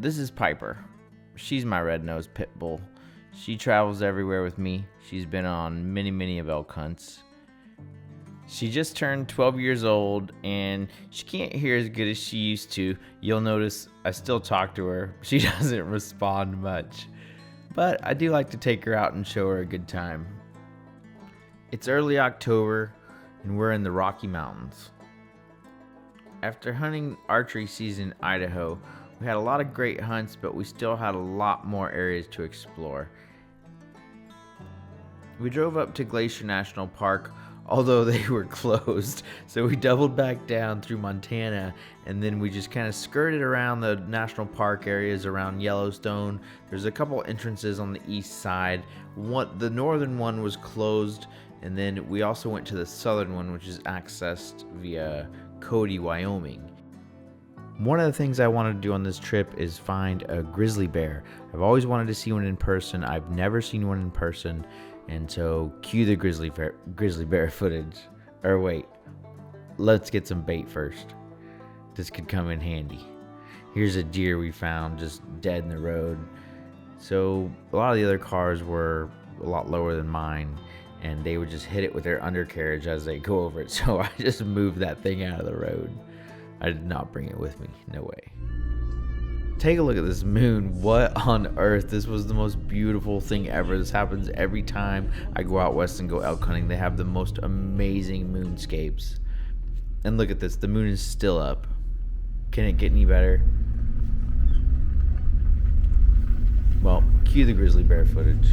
This is Piper. She's my red-nosed pit bull. She travels everywhere with me. She's been on many of elk hunts. She just turned 12 years old and she can't hear as good as she used to. You'll notice I still talk to her. She doesn't respond much. But I do like to take her out and show her a good time. It's early October and we're in the Rocky Mountains. After hunting archery season in Idaho, we had a lot of great hunts, but we still had a lot more areas to explore. We drove up to Glacier National Park, although they were closed, so we doubled back down through Montana, and then we just kind of skirted around the national park areas around Yellowstone. There's a couple entrances on the east side. The northern one was closed, and then we also went to the southern one, which is accessed via Cody, Wyoming. One of the things I wanted to do on this trip is find a grizzly bear. I've always wanted to see one in person. I've never seen one in person. And so cue the grizzly bear footage. Or wait, let's get some bait first. This could come in handy. Here's a deer we found just dead in the road. So a lot of the other cars were a lot lower than mine, and they would just hit it with their undercarriage as they go over it. So I just moved that thing out of the road. I did not bring it with me. No way. Take a look at this moon. What on earth? This was the most beautiful thing ever. This happens every time I go out west and go elk hunting. They have the most amazing moonscapes. And look at this. The moon is still up. Can it get any better? Well, cue the grizzly bear footage.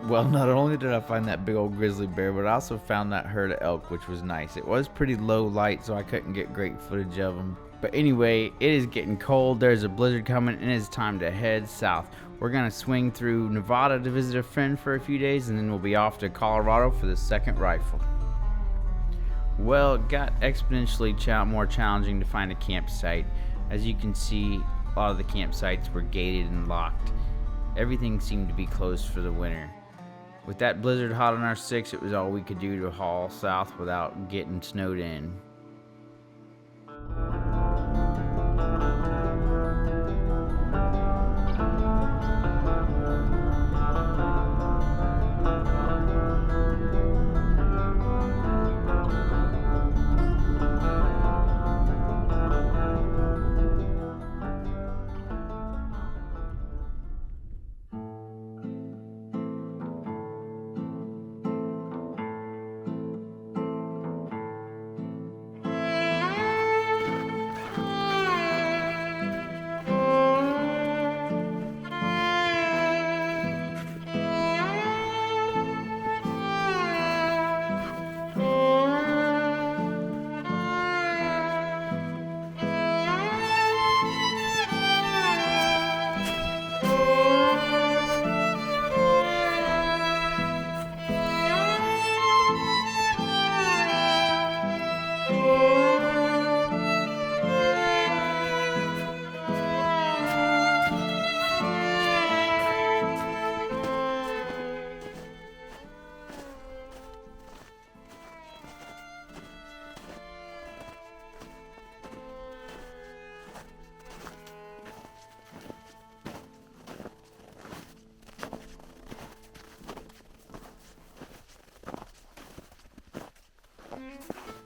Well, not only did I find that big old grizzly bear, but I also found that herd of elk, which was nice. It was pretty low light, so I couldn't get great footage of them. But anyway, it is getting cold. There's a blizzard coming, and it's time to head south. We're going to swing through Nevada to visit a friend for a few days, and then we'll be off to Colorado for the second rifle. Well, it got exponentially more challenging to find a campsite. As you can see, a lot of the campsites were gated and locked. Everything seemed to be closed for the winter. With that blizzard hot on our six, it was all we could do to haul south without getting snowed in.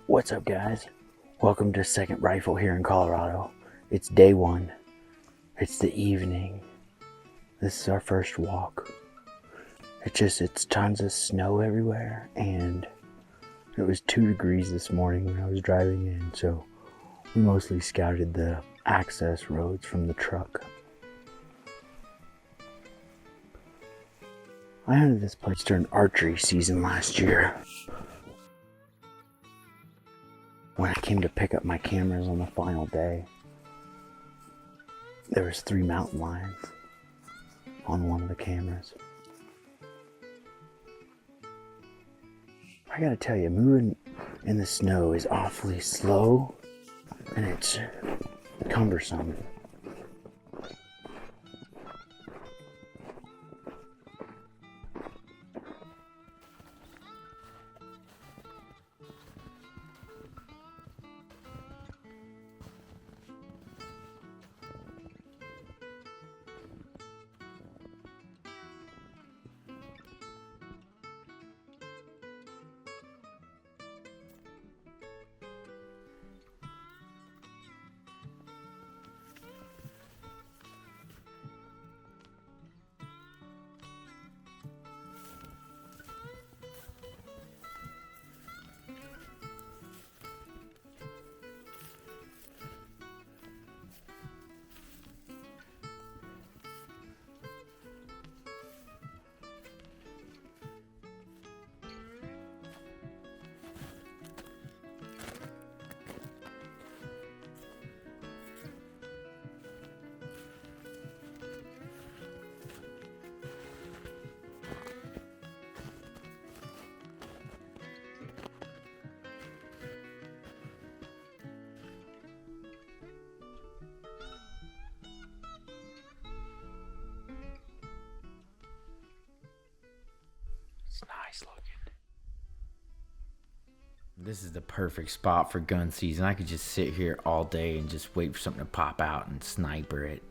What's up, guys? Welcome to Second Rifle here in Colorado. It's day one. It's the evening. This is our first walk. It's tons of snow everywhere, and it was 2 degrees this morning when I was driving in, so we mostly scouted the access roads from the truck. I hunted this place during archery season last year. When I came to pick up my cameras on the final day, there was 3 mountain lions on one of the cameras. I gotta tell you, moving in the snow is awfully slow and it's cumbersome. It's nice looking. This is the perfect spot for gun season. I could just sit here all day and just wait for something to pop out and sniper it.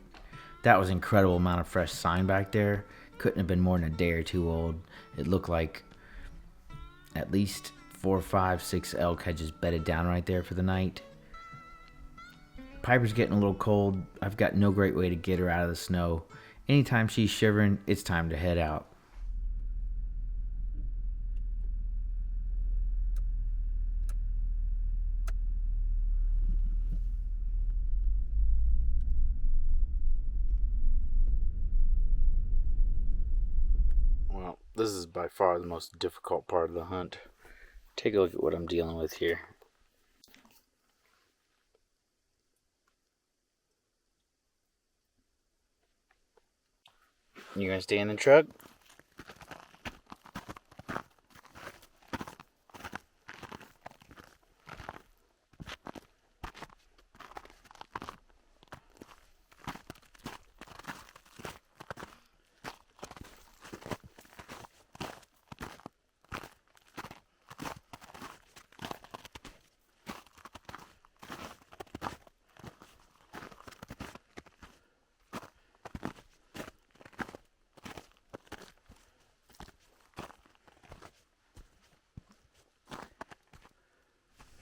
That was an incredible amount of fresh sign back there. Couldn't have been more than a day or two old. It looked like at least 4, 5, 6 elk had just bedded down right there for the night. Piper's getting a little cold. I've got no great way to get her out of the snow. Anytime she's shivering, it's time to head out. Well, this is by far the most difficult part of the hunt. Take a look at what I'm dealing with here. You gonna stay in the truck?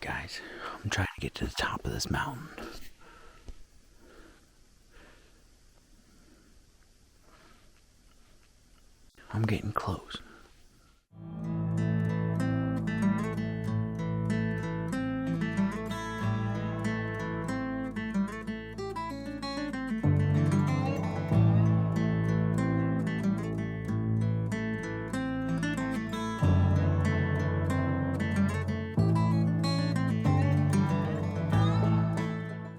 Guys, I'm trying to get to the top of this mountain. I'm getting close.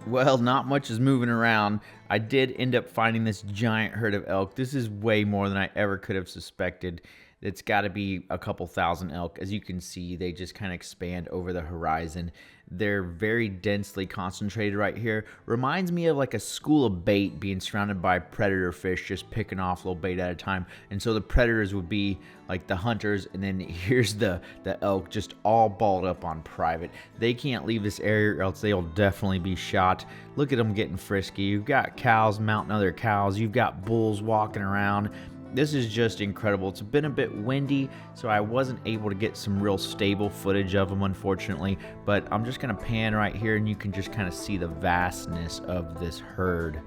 Well, not much is moving around. I did end up finding this giant herd of elk. This is way more than I ever could have suspected. It's got to be a couple thousand elk. As you can see, they just kind of expand over the horizon. They're very densely concentrated right here. Reminds me of like a school of bait being surrounded by predator fish just picking off little bait at a time. And so the predators would be like the hunters, and then here's the elk just all balled up on private. They can't leave this area or else they'll definitely be shot. Look at them getting frisky. You've got cows mounting other cows. You've got bulls walking around. This is just incredible. It's been a bit windy, so I wasn't able to get some real stable footage of them, unfortunately, but I'm just going to pan right here and you can just kind of see the vastness of this herd.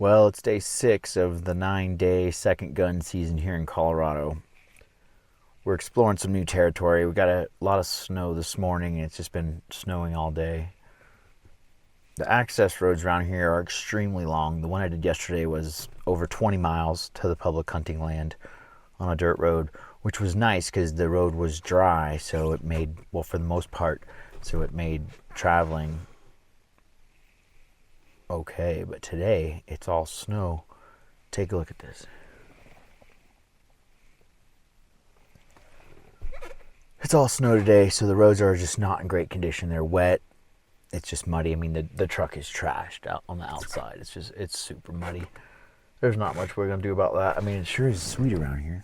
Well, it's day 6 of the 9-day second gun season here in Colorado. We're exploring some new territory. We got a lot of snow this morning, and it's just been snowing all day. The access roads around here are extremely long. The one I did yesterday was over 20 miles to the public hunting land on a dirt road, which was nice because the road was dry, so it made, well, for the most part, so it made traveling okay. But today, it's all snow. Take a look at this. It's all snow today, so the roads are just not in great condition. They're wet. It's just muddy. I mean, the truck is trashed out on the outside. It's super muddy. There's not much we're going to do about that. I mean, it sure is sweet around here.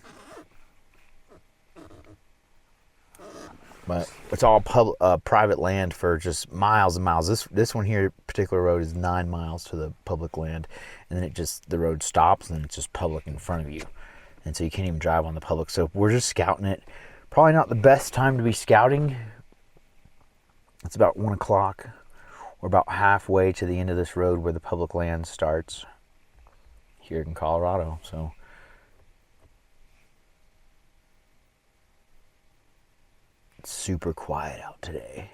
But it's all private land for just miles and miles. This one here, particular road, is 9 miles to the public land. And then the road stops, and it's just public in front of you. And so you can't even drive on the public. So we're just scouting it. Probably not the best time to be scouting. It's about 1 o'clock. We're about halfway to the end of this road where the public land starts here in Colorado. So it's super quiet out today.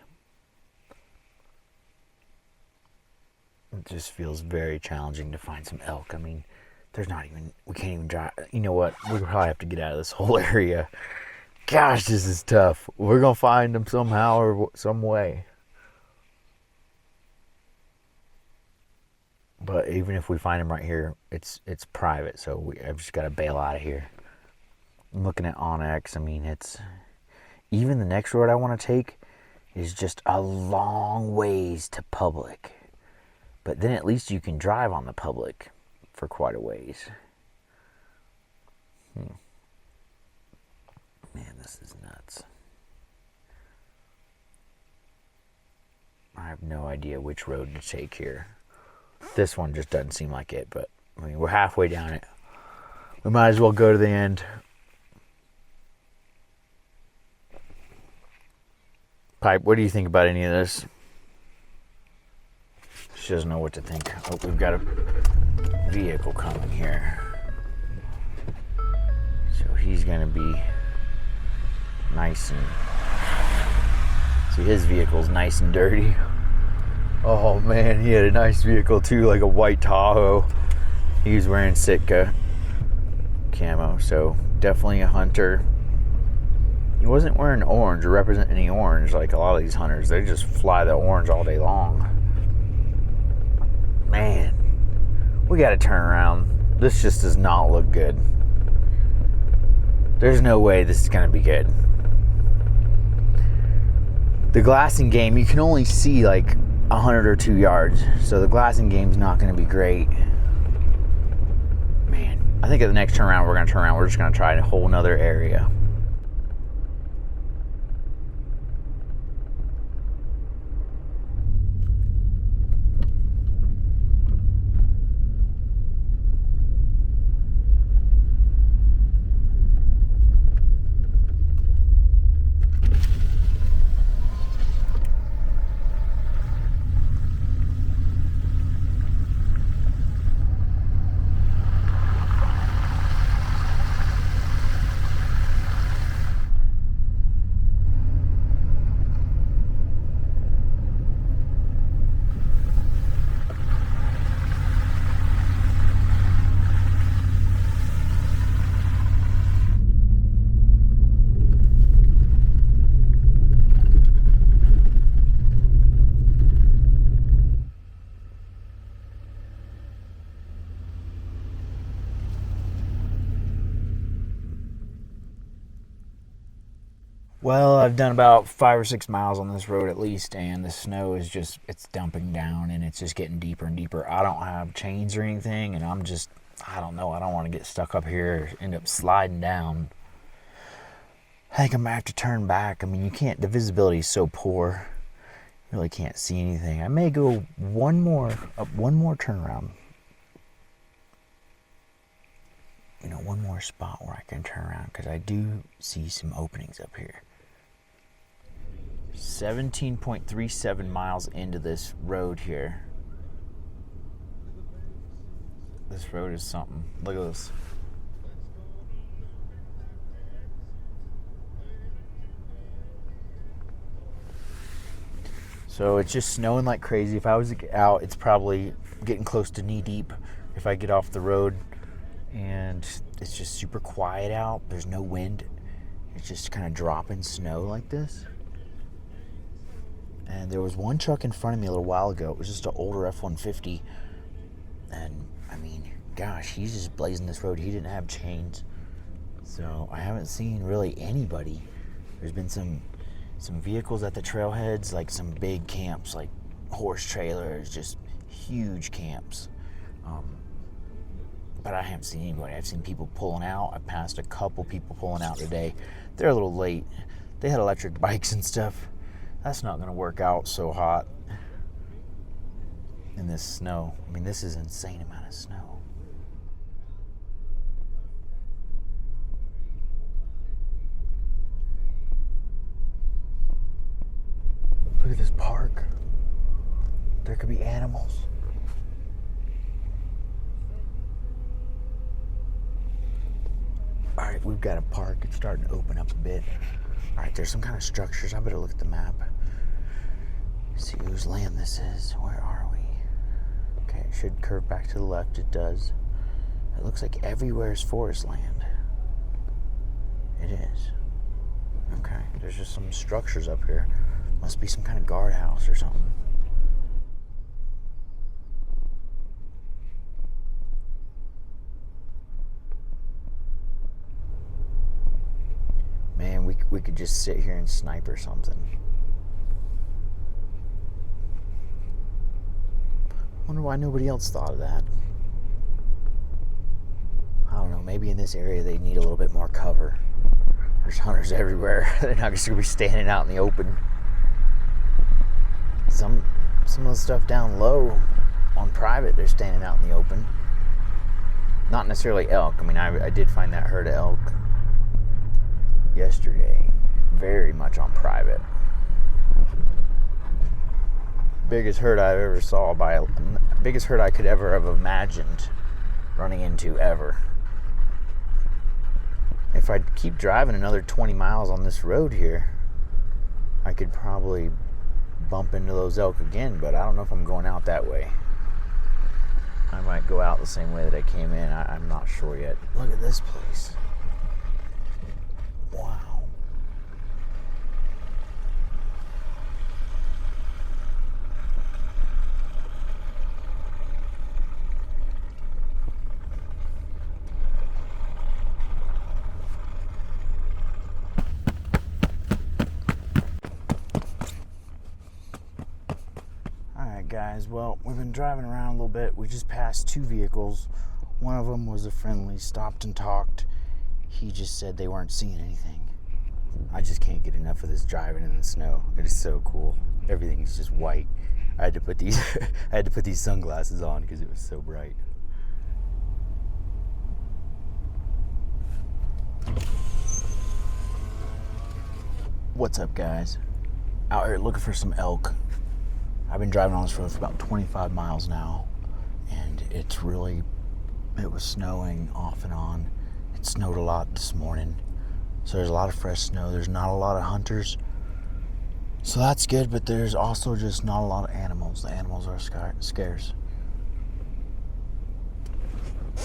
It just feels very challenging to find some elk. I mean, we can't even drive. You know what? We probably have to get out of this whole area. Gosh, this is tough. We're going to find them somehow or some way. But even if we find them right here, it's private, so I've just got to bail out of here. I'm looking at Onyx. I mean, even the next road I want to take is just a long ways to public. But then at least you can drive on the public for quite a ways. Man, this is nuts. I have no idea which road to take here. This one just doesn't seem like it, but I mean, we're halfway down it. We might as well go to the end. Pipe, what do you think about any of this? She doesn't know what to think. Oh, we've got a vehicle coming here. So he's going to be nice and... See, his vehicle's nice and dirty. Oh man, he had a nice vehicle too, like a white Tahoe. He was wearing Sitka camo, so definitely a hunter. He wasn't wearing orange or representing any orange like a lot of these hunters. They just fly the orange all day long. Man, we gotta turn around. This just does not look good. There's no way this is gonna be good. The glassing game, you can only see like 100 or 2 yards, so the glassing game's not going to be great. Man, I think at the next turnaround we're going to turn around. We're just going to try a whole nother area. Well, I've done about 5 or 6 miles on this road at least, and the snow is just, it's dumping down, and it's just getting deeper and deeper. I don't have chains or anything, and I don't know, I don't want to get stuck up here, end up sliding down. I think I'm going to have to turn back. I mean, the visibility is so poor. You really can't see anything. I may go one more turnaround. One more spot where I can turn around, because I do see some openings up here. 17.37 miles into this road here. This road is something. Look at this. So it's just snowing like crazy. If I was to get out, it's probably getting close to knee deep if I get off the road. And it's just super quiet out. There's no wind. It's just kind of dropping snow like this. And there was one truck in front of me a little while ago. It was just an older F-150. And, I mean, gosh, he's just blazing this road. He didn't have chains. So I haven't seen really anybody. There's been some vehicles at the trailheads, like some big camps, like horse trailers, just huge camps. But I haven't seen anybody. I've seen people pulling out. I passed a couple people pulling out today. They're a little late. They had electric bikes and stuff. That's not going to work out so hot in this snow. I mean, this is an insane amount of snow. Look at this park. There could be animals. Alright, we've got a park. It's starting to open up a bit. Alright, there's some kind of structures. I better look at the map. See whose land this is. Where are we? Okay, it should curve back to the left. It does. It looks like everywhere is forest land. It is. Okay, there's just some structures up here. Must be some kind of guardhouse or something. Man, we could just sit here and snipe or something. Wonder why nobody else thought of that. I don't know, maybe in this area they need a little bit more cover. There's hunters everywhere. They're not just gonna be standing out in the open. Some of the stuff down low on private, they're standing out in the open. Not necessarily elk. I mean, I did find that herd of elk yesterday, very much on private. Biggest herd I've ever saw, biggest herd I could ever have imagined running into ever. If I keep driving another 20 miles on this road here, I could probably bump into those elk again, but I don't know if I'm going out that way. I might go out the same way that I came in. I'm not sure yet. Look at this place. Wow. Alright guys, well, we've been driving around a little bit. We just passed two vehicles. One of them was a friendly, stopped and talked. He just said they weren't seeing anything. I just can't get enough of this driving in the snow. It is so cool. Everything is just white. I had to put these I had to put these sunglasses on because it was so bright. What's up, guys? Out here looking for some elk. I've been driving on this road for about 25 miles now, and it was snowing off and on. It snowed a lot this morning, so there's a lot of fresh snow. There's not a lot of hunters, so that's good, but there's also just not a lot of animals. The animals are scarce.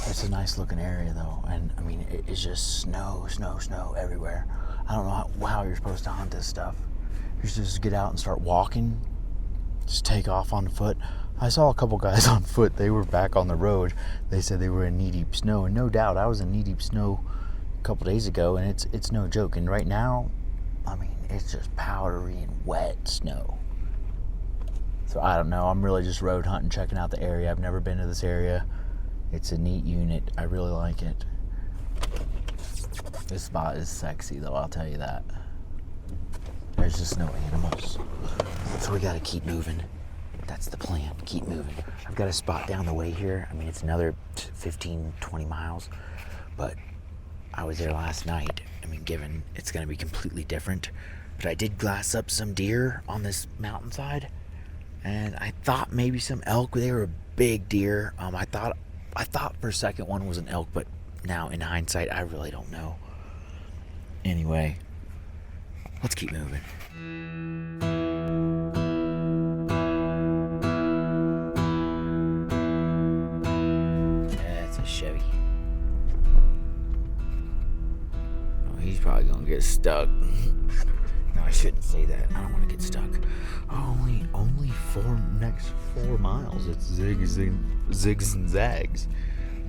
It's a nice looking area though, and I mean, it's just snow everywhere. I don't know how you're supposed to hunt this stuff. You just get out and start walking, just take off on foot. I saw a couple guys on foot. They were back on the road. They said they were in knee-deep snow, and no doubt I was in knee-deep snow a couple days ago, and it's no joke. And right now, I mean, it's just powdery and wet snow. So I don't know. I'm really just road hunting, checking out the area. I've never been to this area. It's a neat unit. I really like it. This spot is sexy, though, I'll tell you that. There's just no animals. So we gotta keep moving. That's the plan, keep moving. I've got a spot down the way here. I mean, it's another 15, 20 miles, but I was there last night. I mean, given it's gonna be completely different, but I did glass up some deer on this mountainside, and I thought maybe some elk. They were big deer. I thought I thought for a second one was an elk, but now in hindsight, I really don't know. Anyway, let's keep moving. That's a Chevy. Oh, he's probably gonna get stuck. No, I shouldn't say that. I don't want to get stuck. Only next 4 miles. It's zigs and zags.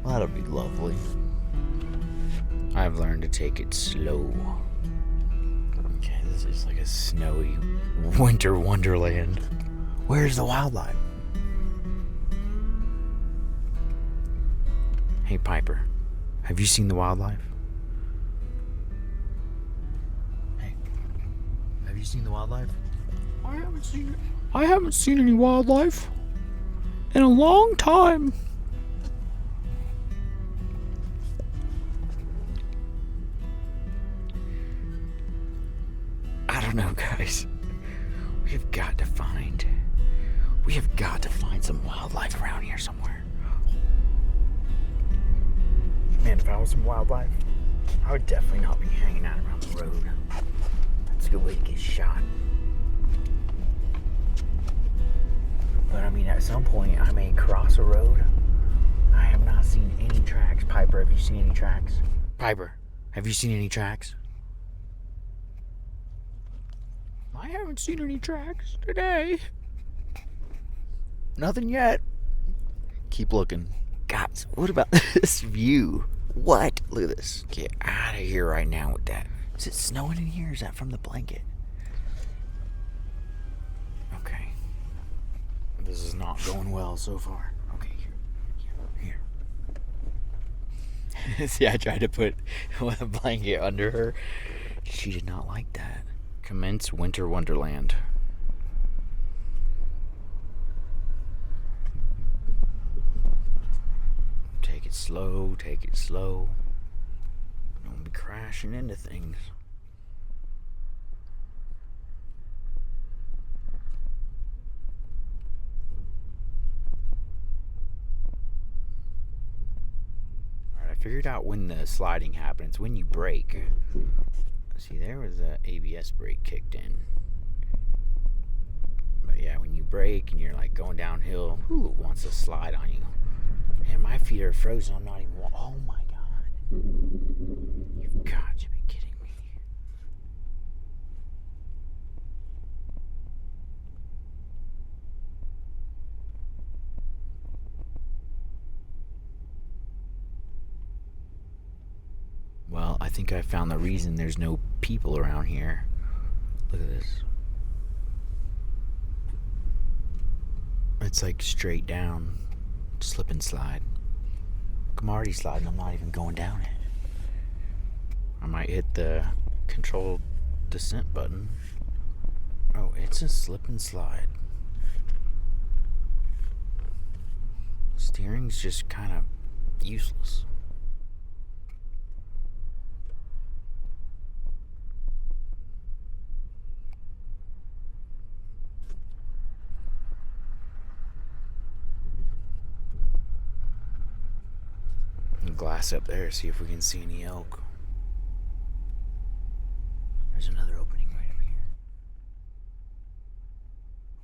Well, that'll be lovely. I've learned to take it slow. Okay, this is like a snowy winter wonderland. Where's the wildlife? Hey, Piper, have you seen the wildlife? Hey, have you seen the wildlife? I haven't seen it. I haven't seen any wildlife in a long time. I don't know, guys. We have got to find some wildlife around here somewhere. Man, if I was some wildlife, I would definitely not be hanging out around the road. That's a good way to get shot. But I mean, at some point, I may cross a road. I have not seen any tracks. Piper, have you seen any tracks? Piper, have you seen any tracks? I haven't seen any tracks today. Nothing yet. Keep looking. Guys, what about this view? What? Look at this. Get out of here right now with that. Is it snowing in here? Is that from the blanket? Okay. This is not going well so far. Okay, here. See, I tried to put a blanket under her. She did not like that. Commence winter wonderland. Take it slow, take it slow. Don't be crashing into things. Alright, I figured out when the sliding happens, when you brake. See, there was a ABS brake kicked in. But yeah, when you brake and you're like going downhill, it wants to slide on you. And my feet are frozen. I'm not even. Oh my God. You've got to be kidding me. Well, I think I found the reason there's no people around here. Look at this. It's like straight down. Slip and slide. I'm already sliding. I'm not even going down it. I might hit the controlled descent button. Oh, it's a slip and slide. Steering's just kind of useless. Glass up there, see if we can see any elk. There's another opening right up here.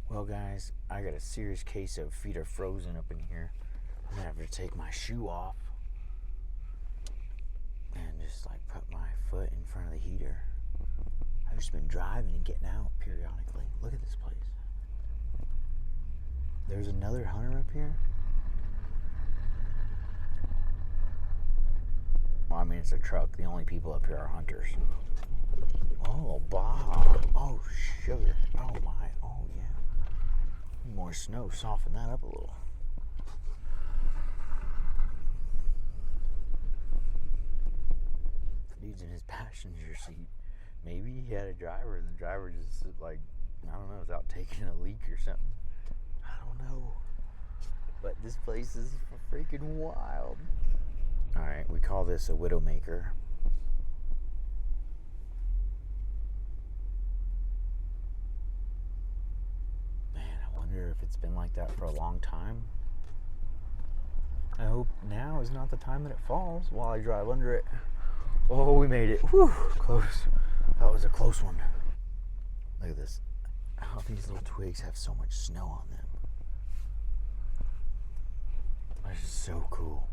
Well, guys, I got a serious case of feet are frozen up in here. I'm gonna have to take my shoe off and just like put my foot in front of the heater. I've just been driving and getting out periodically. Look at this place. There's another hunter up here. Well, I mean, it's a truck. The only people up here are hunters. Oh, Bob. Oh, sugar. Oh, my. Oh, yeah. More snow. Soften that up a little. Dude's in his passenger seat. Maybe he had a driver, and the driver just, like, I don't know, was out taking a leak or something. I don't know. But this place is freaking wild. Alright, we call this a widowmaker. Man, I wonder if it's been like that for a long time. I hope now is not the time that it falls while I drive under it. Oh, we made it. Whew, close. That was a close one. Look at this. How these little twigs have so much snow on them. That's just so cool.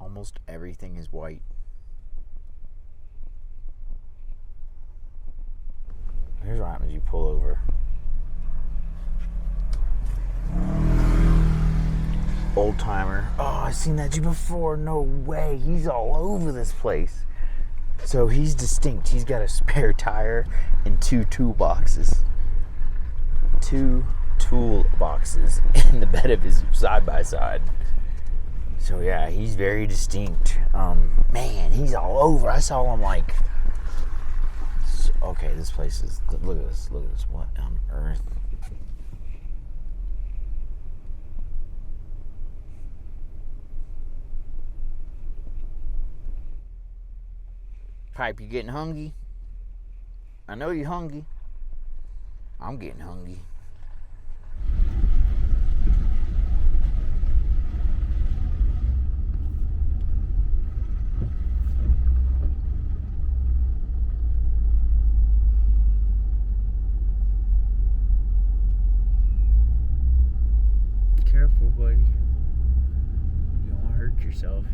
Almost everything is white. Here's what happens: you pull over. Old timer. Oh, I've seen that Jeep before. No way. He's all over this place. So he's distinct. He's got a spare tire and 2 toolboxes. 2 toolboxes in the bed of his side-by-side. So yeah, he's very distinct. Man, he's all over. I saw him like... Okay, this place is... Look at this. Look at this. What on earth? Pipe, you getting hungry? I know you're hungry. I'm getting hungry. Careful, buddy. You don't want to hurt yourself.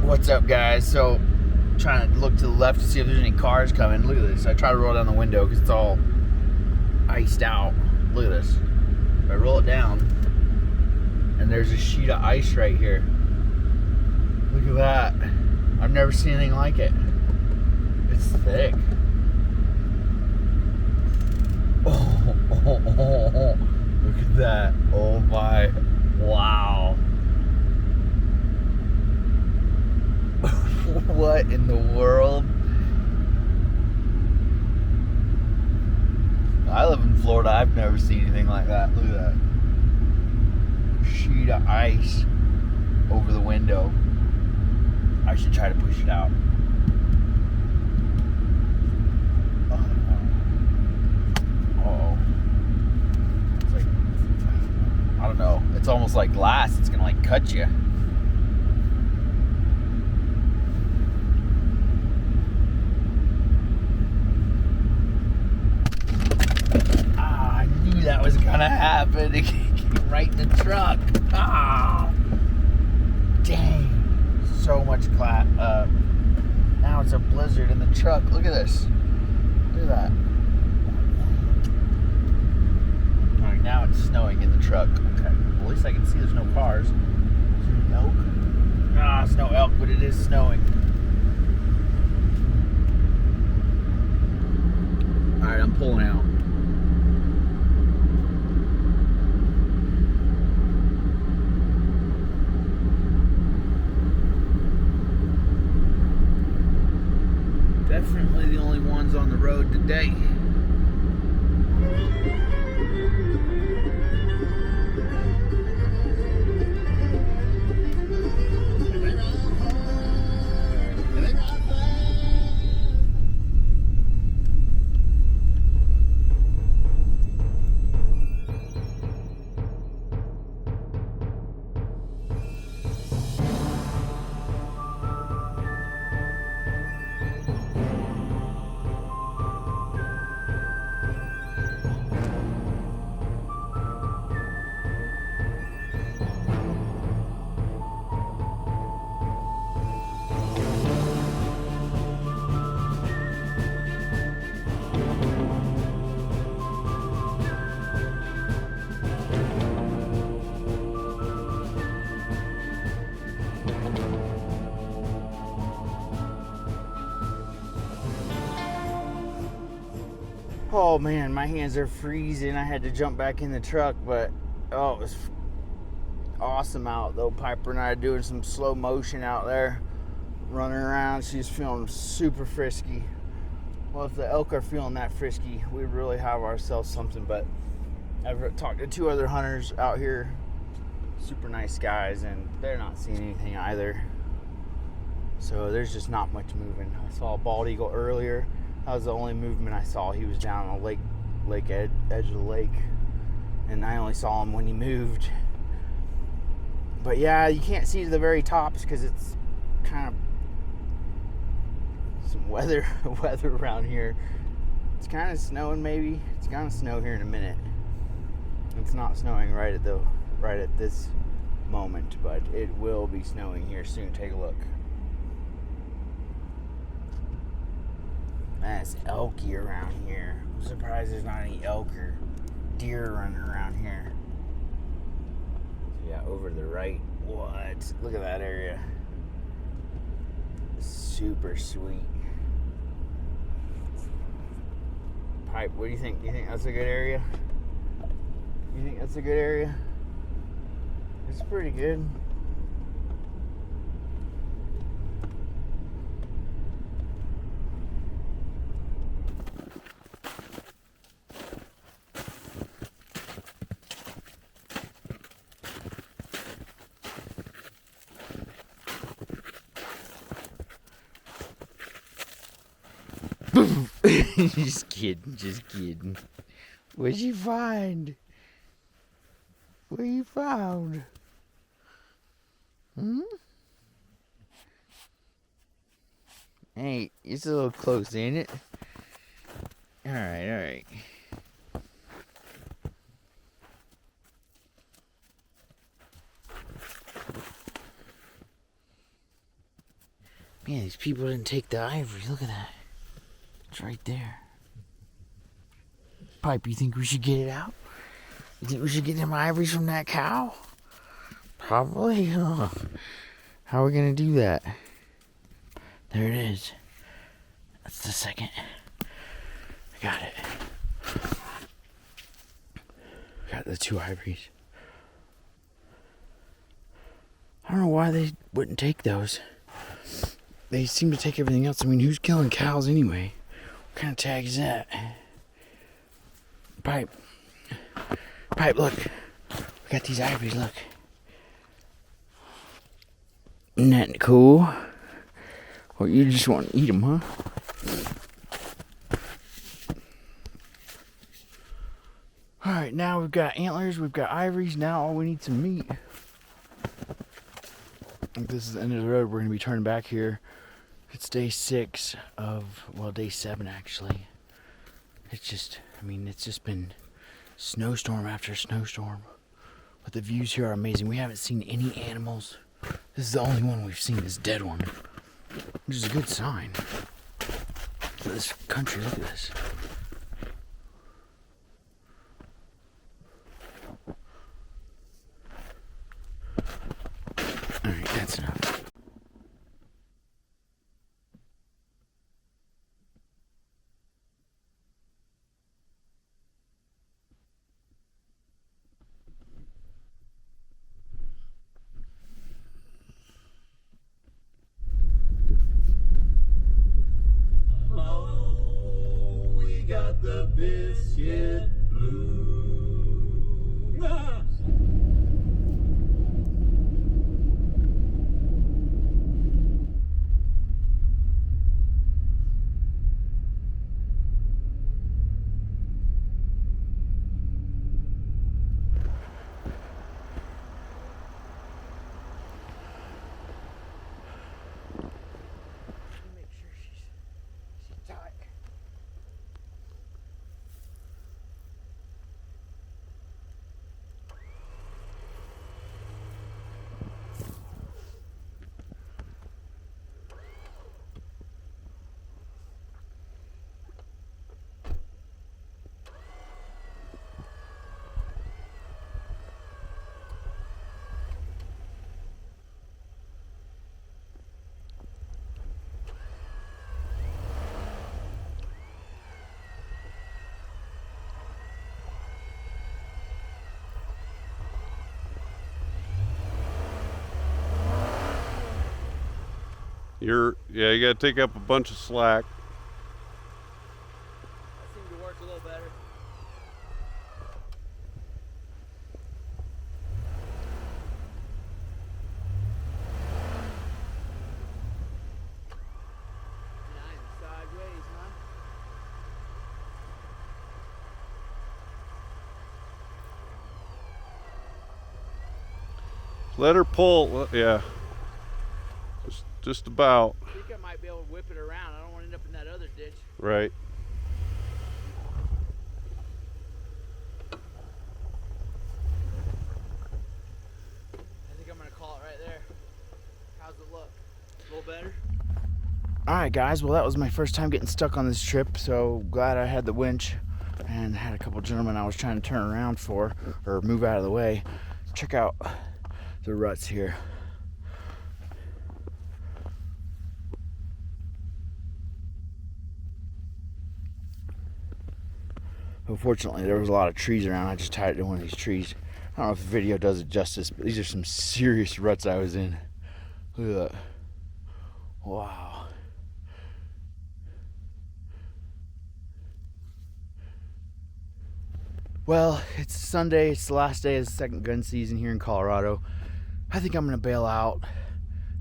What's up, guys? So, trying to look to the left to see if there's any cars coming. Look at this. I try to roll down the window because it's all iced out. Look at this. If I roll it down, and there's a sheet of ice right here. Look at that. I've never seen anything like it. It's thick. Oh, look at that. Oh my. Wow. What in the world? I live in Florida. I've never seen anything like that. Look at that. Sheet of ice over the window. I should try to push it out. Uh-oh. It's like, I don't know. It's almost like glass. It's gonna like cut you. That was gonna happen. It came right in the truck. Oh, dang. So much clap. Now it's a blizzard in the truck. Look at this. Look at that. Alright, now it's snowing in the truck. Okay. Well, at least I can see there's no cars. Is there an elk? Ah, it's no elk, but it is snowing. Alright, I'm pulling out. Definitely the only ones on the road today. Oh man, my hands are freezing. I had to jump back in the truck, but oh, it was awesome out though. Piper and I are doing some slow motion out there, running around. She's feeling super frisky. Well, if the elk are feeling that frisky, we really have ourselves something. But I've talked to 2 other hunters out here, super nice guys, and they're not seeing anything either. So there's just not much moving. I saw a bald eagle earlier. That was the only movement I saw. He was down on the edge of the lake, and I only saw him when he moved. But yeah, you can't see to the very tops because it's kind of some weather around here. It's kind of snowing maybe. It's gonna snow here in a minute. It's not snowing right at this moment, but it will be snowing here soon. Take a look. Man, it's elky around here. I'm surprised there's not any elk or deer running around here. So yeah, over to the right. What? Look at that area. Super sweet. Pipe, what do you think? You think that's a good area? You think that's a good area? It's pretty good. Just kidding. What'd you find? What you found? Hey, it's a little close, ain't it? Alright. Man, these people didn't take the ivory. Look at that. It's right there. Pipe, you think we should get it out? You think we should get them ivories from that cow? Probably, huh? How are we gonna do that? There it is. That's the second. I got it. Got the 2 ivories. I don't know why they wouldn't take those. They seem to take everything else. I mean, who's killing cows anyway? What kind of tag is that? Pipe, look. We got these ivories, look. Isn't that cool? Well, you just want to eat them, huh? Alright, now we've got antlers, we've got ivories. Now all we need is some meat. This is the end of the road. We're going to be turning back here. It's day 6 of, well, day 7 actually. It's just been snowstorm after snowstorm. But the views here are amazing. We haven't seen any animals. This is the only one we've seen, this dead one. Which is a good sign for this country. Look at this. Alright, that's enough. The biscuit blue. Ah! Make sure she's tight. You gotta take up a bunch of slack. That seemed to work a little better. Sideways, huh? Let her pull. Yeah. Just about. I think I might be able to whip it around. I don't want to end up in that other ditch. Right. I think I'm going to call it right there. How's it look? A little better? Alright guys, well that was my first time getting stuck on this trip, so glad I had the winch and had a couple gentlemen I was trying to turn around for, or move out of the way. Check out the ruts here. Unfortunately, there was a lot of trees around. I just tied it to one of these trees. I don't know if the video does it justice, but these are some serious ruts I was in. Look at that. Wow. Well, it's Sunday. It's the last day of the second gun season here in Colorado. I think I'm gonna bail out.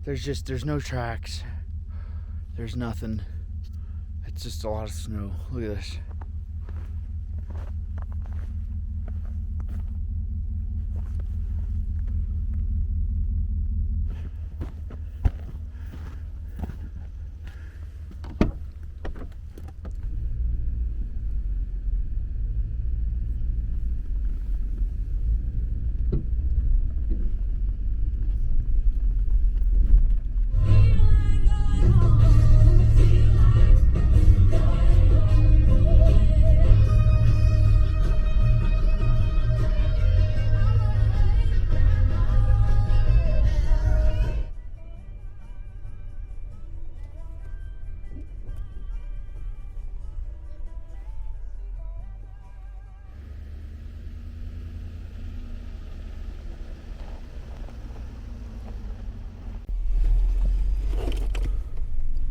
There's no tracks. There's nothing. It's just a lot of snow. Look at this.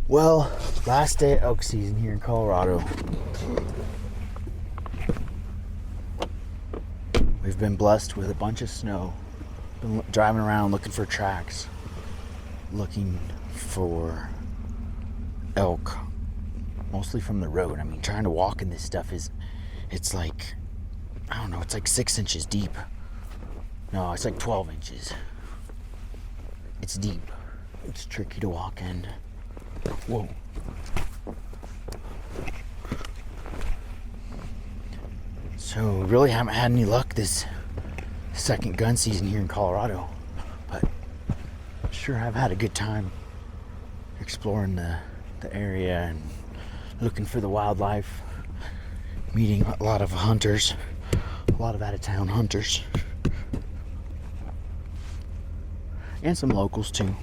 Well, last day of elk season here in Colorado. We've been blessed with a bunch of snow. Been driving around looking for tracks, looking for elk, mostly from the road. I mean, trying to walk in this stuff it's like, I don't know, it's like 6 inches deep. No, it's like 12 inches. It's deep. It's tricky to walk in. Whoa. So we really haven't had any luck this second gun season here in Colorado, but sure have had a good time exploring the area and looking for the wildlife, meeting a lot of hunters, a lot of out-of-town hunters, and some locals too.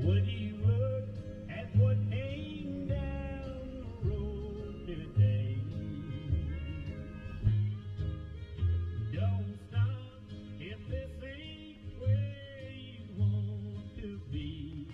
Would you look at what came down the road today? Don't stop if this ain't where you want to be.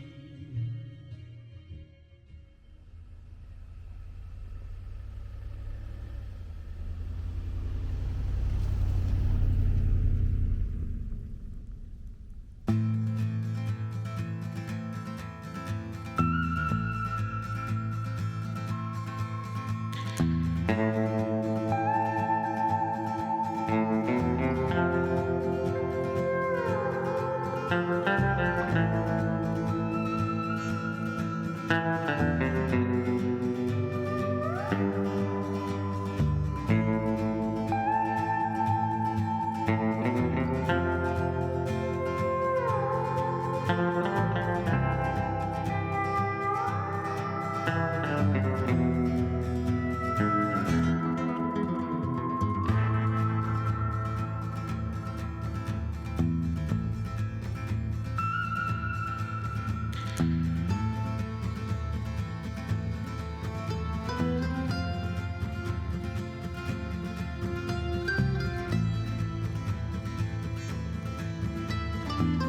Thank you.